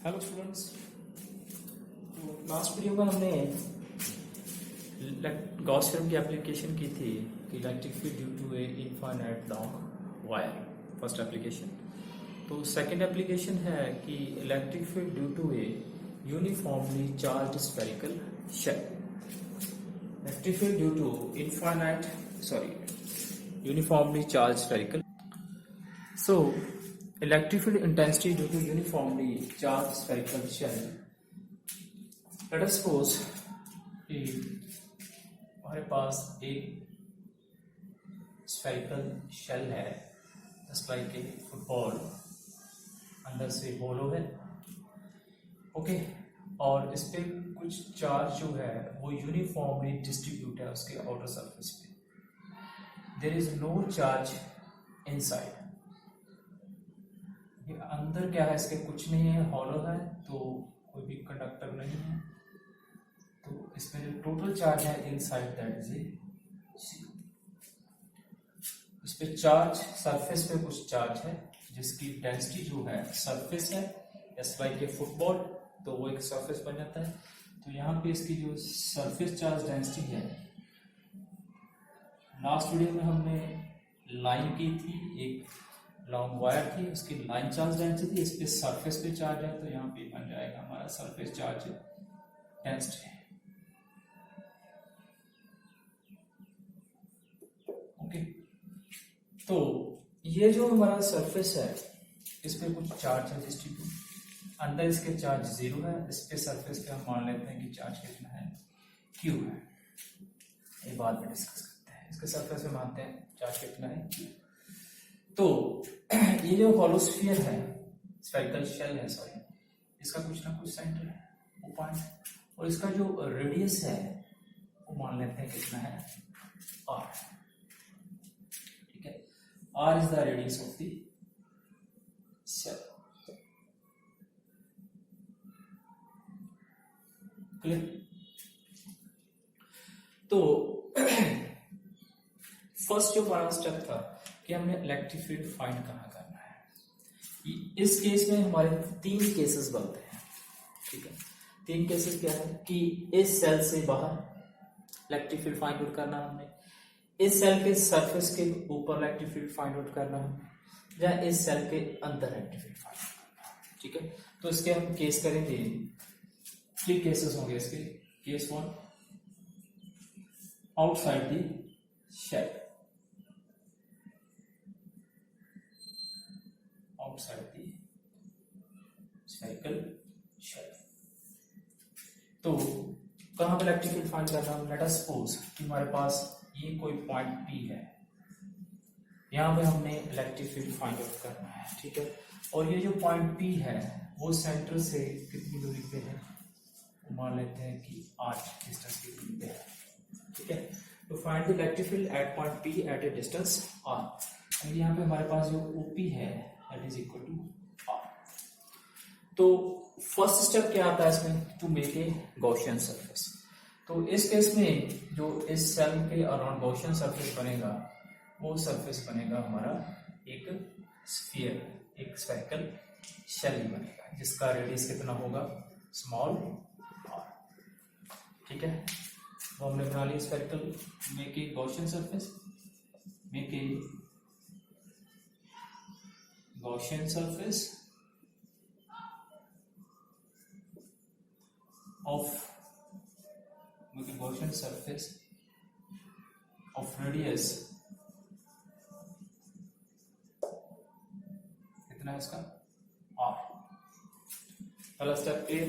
Hello students. तो last video में हमने गॉस थ्योरम की एप्लीकेशन की थी कि electric field due to a infinite long wire, first application. तो सेकंड एप्लीकेशन है कि electric field due to a uniformly charged spherical shell. Electric field due to uniformly charged spherical. So, electric field intensity due to uniformly charged spherical shell. Let us suppose कि हमारे पास एक spherical shell है, just like a football, अंदर से होलो है, okay और इस पे कुछ चार्ज जो है वो यूनिफॉर्मली डिस्ट्रीब्यूट है उसके आउटर सरफेस पे. There is no charge inside. अंदर क्या है इसके कुछ नहीं है, हॉलो है, तो कोई भी कंडक्टर नहीं है. तो इसमें जो टोटल चार्ज है inside that is a zero. इस पे चार्ज सरफेस पे कुछ चार्ज है जिसकी डेंसिटी जो है सरफेस है, जस्ट लाइक ए फुटबॉल, तो वो एक सरफेस बन जाता है. तो यहाँ पे इसकी जो सरफेस चार्ज डेंसिटी है, लास्ट वीडियो में हमने लाइन की थी, एक लॉन्ग वायर थी, उसकी लाइन चार्ज डेंसिटी थी, इस पे सरफेस पे चार्ज है, तो यहाँ पे बन जाएगा हमारा सरफेस चार्ज डेंसिटी. ओके, तो ये जो हमारा सरफेस है इस पे कुछ चार्ज है डिस्ट्रीब्यूट, अंदर इसके चार्ज जीरो है, इस पे सरफेस पे हम मान लेते हैं कि चार्ज कितना है, क्यू है. ये बाद में डिस्कस करते हैं. इसके सरफेस पे मानते हैं चार्ज कितना है, क्यू. तो ये जो हॉलोस्फीयर है, स्फेरिकल शेल है, सॉरी, इसका कुछ ना कुछ सेंटर है, वो पॉइंट, और इसका जो रेडियस है वो मान लेते हैं कितना है, आर. ठीक है, R is the radius of the shell. Clear? तो फर्स्ट जो हमारा स्टेप था कि हमने इलेक्ट्रिक फील्ड फाइंड कहाँ करना है. इस केस में हमारे तीन केसेस बनते हैं. ठीक है, तीन केसेस क्या है कि इस सेल से बाहर इलेक्ट्रिक फील्ड फाइंड आउट करना हमने, इस सेल के सरफेस के ऊपर इलेक्ट्रिक फील्ड फाइंड आउट करना है, या इस सेल के अंदर इलेक्ट्रिक फील्ड फाइंड आउट करना. ठीक है, तो इसके हम केस करेंगे, थ्री केसेस होंगे इसके. Case one, outside the shell, outside the spherical shell. तो कहाँ पे इलेक्ट्रिक फील्ड फाइंड करना है. लेट अस सपोज कि हमारे पास ये कोई पॉइंट P है, यहाँ पे हमने इलेक्ट्रिक फील्ड फाइंड आउट करना है. ठीक है, और ये जो पॉइंट P है वो सेंटर से कितनी दूरी पे है, वो मान लेते हैं कि 8 डिस्टेंस की दूरी पे है. ठीक है, तो find the electric field at point P at a distance r. यहाँ पे हमारे पास जो OP है that is equal to r. तो फर्स्ट स्टेप क्या आता है इसमें, to make a Gaussian surface. तो इस केस में जो इस सेल के अराउंड गॉसियन सरफेस बनेगा वो सरफेस बनेगा हमारा एक स्फीयर, एक स्फेरिकल शेल बनेगा जिसका रेडियस कितना होगा, स्मॉल r. ठीक है, वो हमने बना लिया spherical, make a Gaussian surface, make a Gaussian surface of radius कितना है इसका, r. पहला स्टेप क्लियर.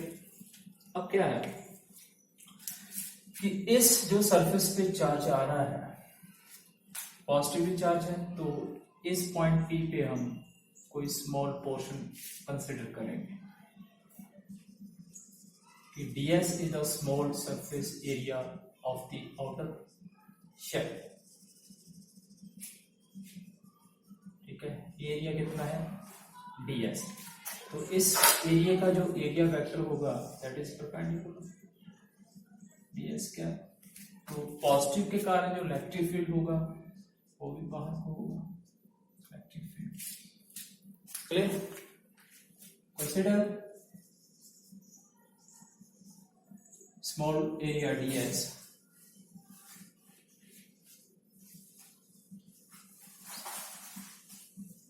अब क्या है कि इस जो सरफेस पे चार्ज आ रहा है पॉजिटिवली चार्ज है, तो इस पॉइंट P पे हम कोई स्मॉल पोर्शन कंसिडर करेंगे कि ds is the small surface area of the outer shell. ठीक है, एरिया कितना है, ds. तो इस एरिया का जो एरिया वेक्टर होगा दैट इज परपेंडिकुलर ds. क्या, तो पॉजिटिव के कारण जो इलेक्ट्रिक फील्ड होगा वो भी बाहर को होगा, electric field. Clear? Consider small area ds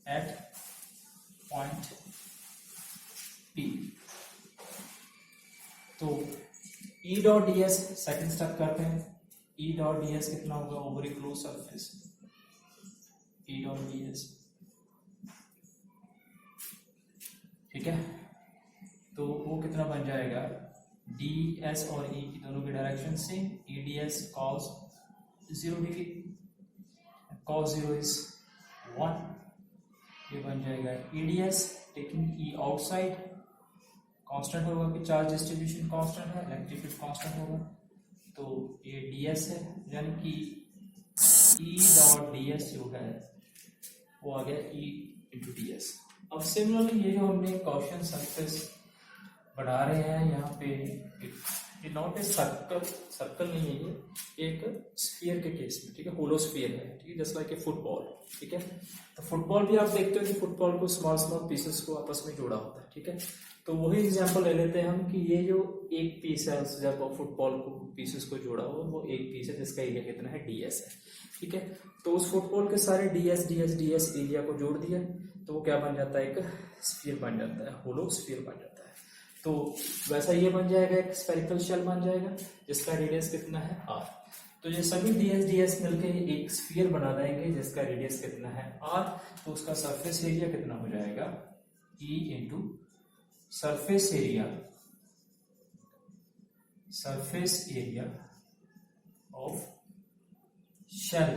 at point P। तो E dot ds second step करते हैं। E डॉट ds कितना होगा over a close surface, E dot ds, ठीक है। तो वो कितना बन जाएगा ds और E की दोनों की डायरेक्शन से E ds cos 0 degree, cos 0 is 1, ये बन जाएगा E ds taking E outside, constant होगा कि चार्ज डिस्ट्रीब्यूशन कांस्टेंट है, इलेक्ट्रिक फील्ड कांस्टेंट होगा, तो ये ds है, यानी कि E डॉट ds जो है वो आ गया E इंटू ds। अब सिमिलरली ये जो हमने क्वेश्चन सरफेस बढ़ा रहे हैं यहाँ पे, ये नॉट ए सर्कल, सर्कल नहीं है ये, एक स्फीयर के केस में, ठीक है, होलो स्फीयर है, ठीक है, जस्ट लाइक ए फुटबॉल, ठीक है। तो फुटबॉल भी आप देखते हो कि फुटबॉल को स्मॉल स्मॉल पीसेस को आपस में जोड़ा होता है, ठीक है। तो वही एग्जांपल ले लेते हैं हम कि ये जो एक पीस है जब फुटबॉल को पीसेस को जोड़ा हो वो एक पीस है जिसका एरिया कितना है ds है, ठीक है। तो उस फुटबॉल के सारे ds ds ds एरिया को जोड़ दिया तो वो क्या बन जाता है, एक स्फीयर बन जाता है, होलो स्फीयर बन जाता है। तो वैसा ये बन जाएगा, एक स्फेरिकल शेल बन जाएगा जिसका रेडियस कितना है r। तो ये सभी ds ds मिलके एक स्फीयर बना देंगे जिसका रेडियस कितना है r। तो उसका सरफेस एरिया कितना हो जाएगा E into surface area of shell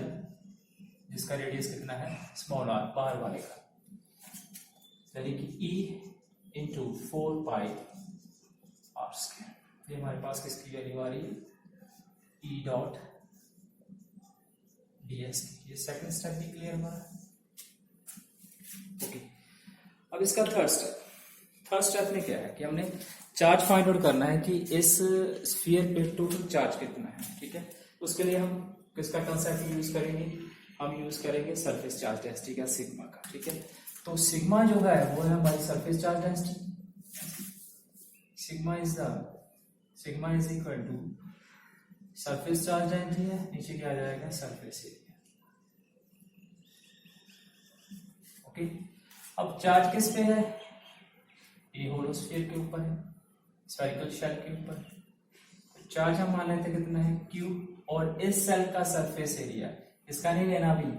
जिसका रेडियस कितना है स्मॉल r, बाहर वाले का, यानी कि E into 4 pi r square. ये हमारे पास किसकी वैल्यू आ रही है, E डॉट ds की। ये सेकंड स्टेप भी क्लियर हमारा, ओके। अब इसका थर्ड स्टेप में क्या है कि हमने चार्ज फाइंड आउट करना है कि इस स्फीयर पे टोटल चार्ज कितना है, ठीक है। उसके लिए हम किसका कंसेप्ट यूज करेंगे, हम यूज करेंगे सरफेस चार्ज डेंसिटी का, सिग्मा का, ठीक है। तो सिग्मा जो है वो है हमारी surface charge density, sigma is equal to surface charge density है, नीचे क्या आ जाएगा सरफेस एरिया, ओके। अब चार्ज किस पे है, ये होलो स्फीयर के ऊपर है, स्फेरिकल शेल के ऊपर। चार्ज हम मान लेते कितना है Q, और इस सेल का सरफेस एरिया, इसका नहीं लेना अभी,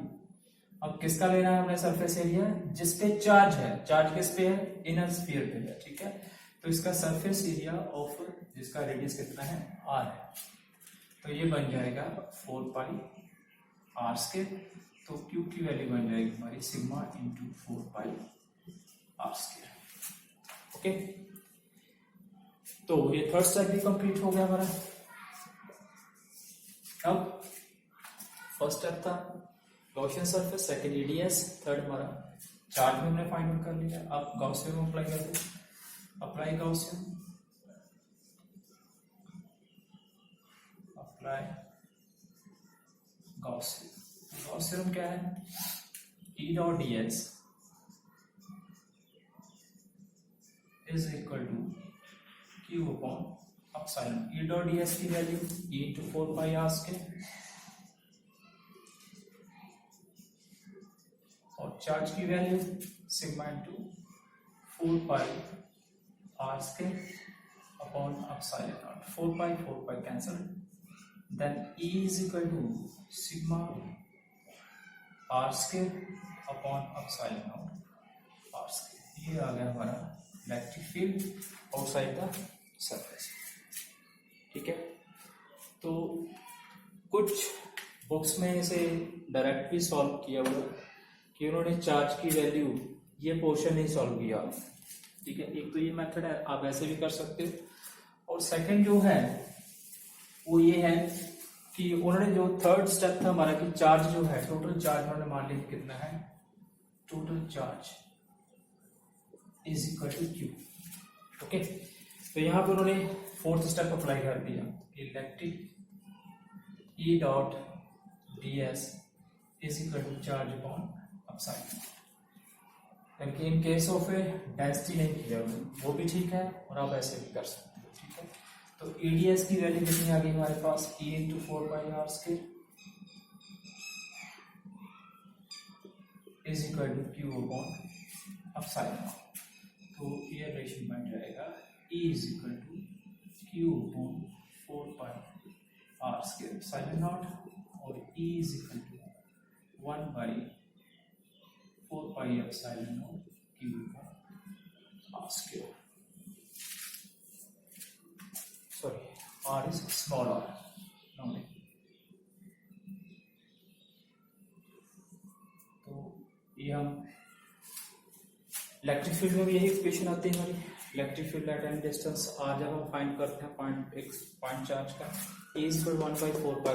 अब किसका लेना है हमें सरफेस एरिया, जिस पे चार्ज है। चार्ज किस पे है, इनर स्फीयर पे है, ठीक है। तो इसका सरफेस एरिया ऑफ जिसका रेडियस कितना है r है, तो ये बन जाएगा 4 पाई r स्क्वायर। तो Q की वैल्यू बन जाएगी हमारी sigma into 4 pi r square, okay. तो ये थर्ड स्टेप भी कंप्लीट हो गया हमारा। अब फर्स्ट स्टेप था Gaussian surface, second ds, third हमारा चार्ज भी हमने फाइंड आउट कर लिया। अब गॉसियन अप्लाई कर दो, अप्लाई गॉसियन क्या है, E dot ds is equal to Q upon epsilon। E dot ds की value E into 4 pi r square, और चार्ज की value sigma into 4 pi r square upon epsilon naught. 4 pi cancel, then E is equal to sigma r square upon epsilon naught r square. ये आ गया हमारा electric field outside the surface, ठीक है। तो कुछ बुक्स में इसे डायरेक्ट भी सॉल्व किया हुआ कि उन्होंने चार्ज की वैल्यू ये पोर्शन नहीं सॉल्व किया, ठीक है। एक तो ये मेथड है, आप ऐसे भी कर सकते हो। और सेकंड जो है वो ये है कि उन्होंने जो थर्ड स्टेप था हमारा कि चार्ज जो है, टोटल चार्ज उन्होंने मान लिया कितना है, total charge is equal to Q, okay. तो यहाँ पे उन्होंने फोर्थ स्टेप अप्लाई कर दिया, electric E dot ds is equal to charge upon epsilon. यानी in case of a density नहीं किया वो भी ठीक है, और आप ऐसे भी कर सकते हो, ठीक है। तो एडीएस की वैल्यू कितनी आ गई हमारे पास, E into 4πr² is equal to Q upon epsilon. तो ये रिलेशन बन जाएगा E is equal to Q upon 4πr² epsilon naught, और E is equal to 1/4π epsilon naught Q upon r²। Sorry, r is small r. No. तो ये हम electric field में भी यही इक्वेशन आती है हमारी। Electric field at any distance r जब हम फाइंड करते हैं पॉइंट चार्ज का, इज फिर 1/4π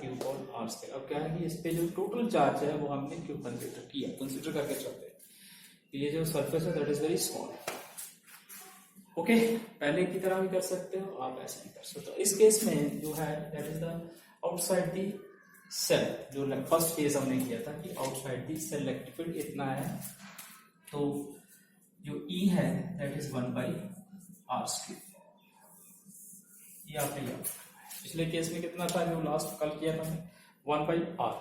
Q और r²। अब क्या है कि इस पे जो टोटल चार्ज है वो हमने क्यों कंसिडर करके चलते हैं। ये जो सरफेस है that is very small. Okay, पहले की तरह भी कर सकते हो आप, ऐसे भी कर सकते हो। इस केस में जो है that is the outside the shell, जो फर्स्ट केस हमने किया था कि outside the shell electric field इतना है, तो जो E है दैट इज 1/r²। ये आपने याद, पिछले केस में कितना था जो लास्ट कल किया था 1/r।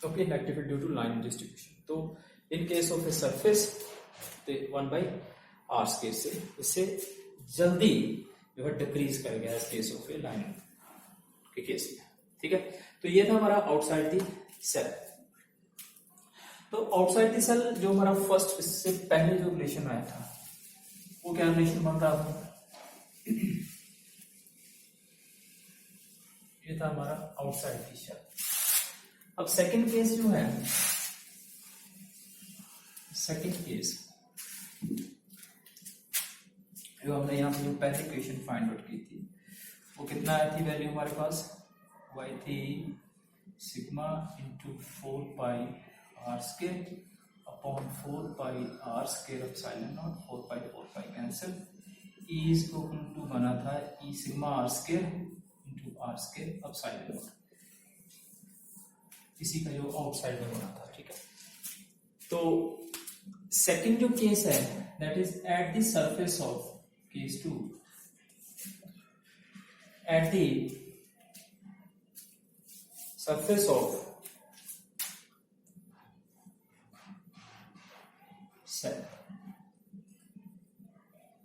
Okay, electric field due to line distribution. तो in case of a surface 1/r² से इससे जल्दी जो है डिक्रीज कर गया इस केस ऑफ ए लाइन के केस में। ठीक है, तो ये था हमारा आउटसाइड दी सेल। तो आउटसाइड दी सेल जो हमारा फर्स्ट, इससे पहले जो रिलेशन आया था वो क्या रिलेशन बन रहा था, ये था हमारा आउटसाइड दी सेल। अब सेकंड केस जो है, सेकंड केस जो हमने यहाँ पे जो पहली इक्वेशन फाइंड आउट की थी वो कितना आई थी वैल्यू हमारे पास, वो आई थी sigma into 4πr² upon 4πr² epsilon naught, 4π cancel, E is equal to बना था E sigma r² into r² epsilon naught, इसी का जो आउटसाइड में बना था। ठीक है, तो सेकंड जो केस है that is eight the surface of case 2, at the surface of cell,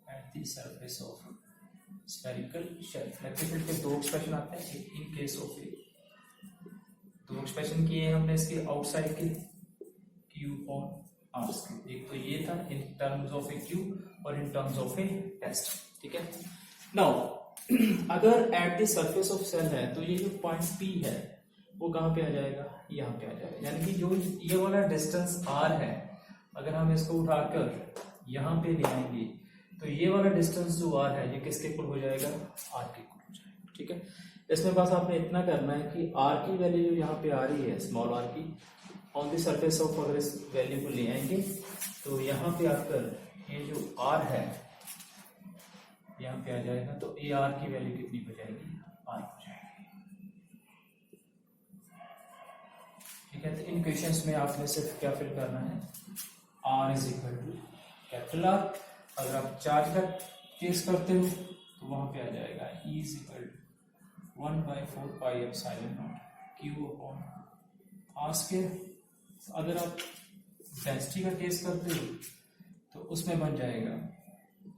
at the surface of spherical shell। Electric field के दो एक्सप्रेशन आते हैं, इन केस ऑफ दो एक्सप्रेशन किए हमने इसके आउटसाइड के Q अपॉन r²। एक तो ये था in terms of a Q और in terms of a test. ठीक है, नाउ अगर at the surface of shell है तो ये जो पॉइंट P है वो कहाँ पे आ जाएगा, यहाँ पे आ जाएगा। यानी कि जो ये वाला डिस्टेंस r है, अगर हम इसको उठाकर यहाँ पे ले आएंगे तो ये वाला डिस्टेंस जो r है ये किसके इक्वल हो जाएगा, r के इक्वल हो जाएगा। ठीक है, इसमें बस आपने इतना करना है कि r की वैल्यू जो यहाँ पे आ रही है स्मॉल r की, ऑन द सरफेस ऑफ अगर इस वैल्यू को ले आएंगे तो यहाँ पे आकर ये जो r है यहाँ पे आ जाएगा, तो ए आर की वैल्यू कितनी हो जाएगी, r हो जाएगी। ठीक है, तो इन क्वेश्चंस में आपने सिर्फ क्या फिल करना है, r is equal to capital R। अगर आप चार्ज का केस करते हो तो वहां पे आ जाएगा E is equal to 1/4π epsilon naught Q upon r²। अगर आप डेंसिटी का केस करते हो तो उसमें बन जाएगा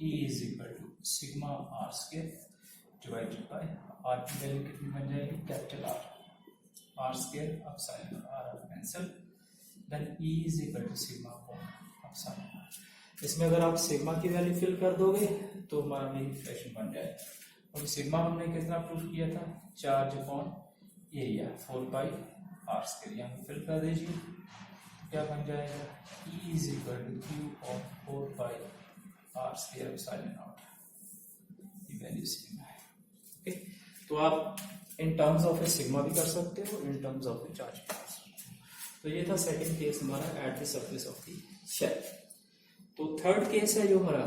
E is equal to sigma r² divided by r की वैल्यू कितनी बन जाएगी, capital R, r² epsilon r cancel, then E is equal to sigma upon epsilon r। इसमें अगर आप सिग्मा की वैल्यू फिल कर दोगे तो हमारा मेन इक्वेशन बन जाएगा। और सिग्मा हमने कितना प्रूफ किया था, चार्ज अपॉन एरिया 4πr²। यहाँ पे फिल कर दीजिए, क्या बन जाएगा, E is equal to Q of 4πr² epsilon naught, ये वैल्यू सिग्मा है। ओके, तो आप in terms of a sigma भी कर सकते हो, in terms of a charge भी कर सकते हो। तो ये था सेकंड केस हमारा at the surface of the shell. तो थर्ड केस है जो हमारा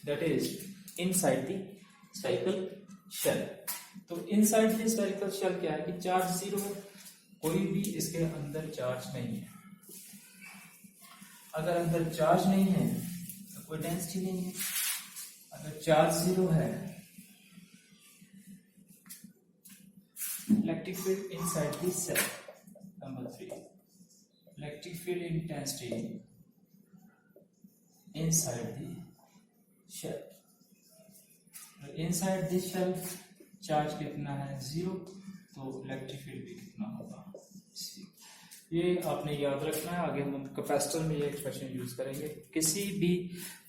that is inside the spherical shell. तो इनसाइड द स्फेरिकल शेल क्या है कि चार्ज जीरो है, कोई भी इसके अंदर चार्ज नहीं है। अगर अंदर चार्ज नहीं है तो कोई डेंसिटी नहीं है। अगर चार्ज जीरो है electric field inside the shell. Number 3, electric field intensity inside the shell. Inside the shell charge कितना है 0, तो इलेक्ट्रिक फील्ड भी कितना होगा 0। ये आपने याद रखना है। आगे हम कैपेसिटर में ये एक्सप्रेशन यूज करेंगे। किसी भी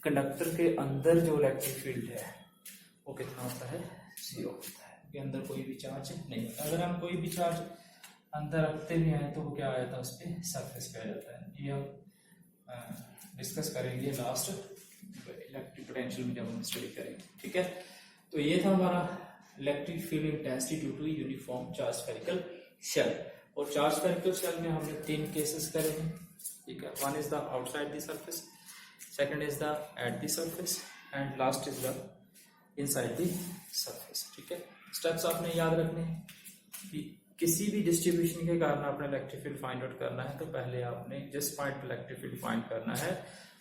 कंडक्टर के अंदर जो इलेक्ट्रिक फील्ड है वो कितना होता है 0 होता है, क्योंकि अंदर कोई भी चार्ज नहीं होता। अगर हम कोई भी चार्ज अंदर रखते भी हैं तो वो क्या आ जाता है, उस पर सरफेस पे आ जाता है। ये हम डिस्कस करेंगे लास्ट इलेक्ट्रिक पोटेंशियल में जब हम स्टडी करेंगे, ठीक है। तो ये था हमारा electric field intensity due to uniform charge spherical shell. और चार्ज स्फेरिकल शेल में हमने 3 केसेस करे हैं, ठीक है। One is the outside the surface, second is the at the surface, and last is the inside the surface, ठीक है। Steps आपने याद रखने हैं कि किसी भी डिस्ट्रीब्यूशन के कारण आपने इलेक्ट्रिक फील्ड फाइंड आउट करना है तो पहले आपने जिस पॉइंट पे इलेक्ट्रिक फील्ड फाइंड करना है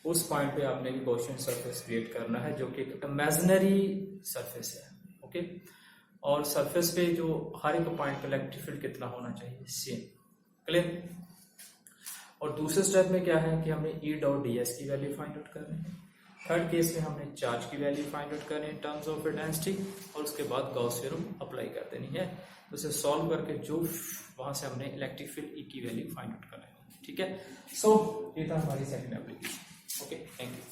उस पॉइंट पे आपने एक गॉसियन सरफेस क्रिएट करना है जो कि एक इमेजिनरी सरफेस है, ओके। और सरफेस पे जो हर एक पॉइंट पे इलेक्ट्रिक फील्ड कितना होना चाहिए सेम, क्लियर। और दूसरे स्टेप में क्या है कि हमने ई डॉट डी एस की वैल्यू फाइंड आउट करनी है। थर्ड केस में हमने चार्ज की वैल्यू फाइंड आउट करनी है इन टर्म्स ऑफ इंटेंसिटी, और उसके बाद गॉस थ्योरम अप्लाई कर देनी है। उसे सॉल्व करके जो वहां से हमने इलेक्ट्रिक फील्ड ई की वैल्यू फाइंड आउट करना है, ठीक है। सो ये था हमारी second application, okay, thank you.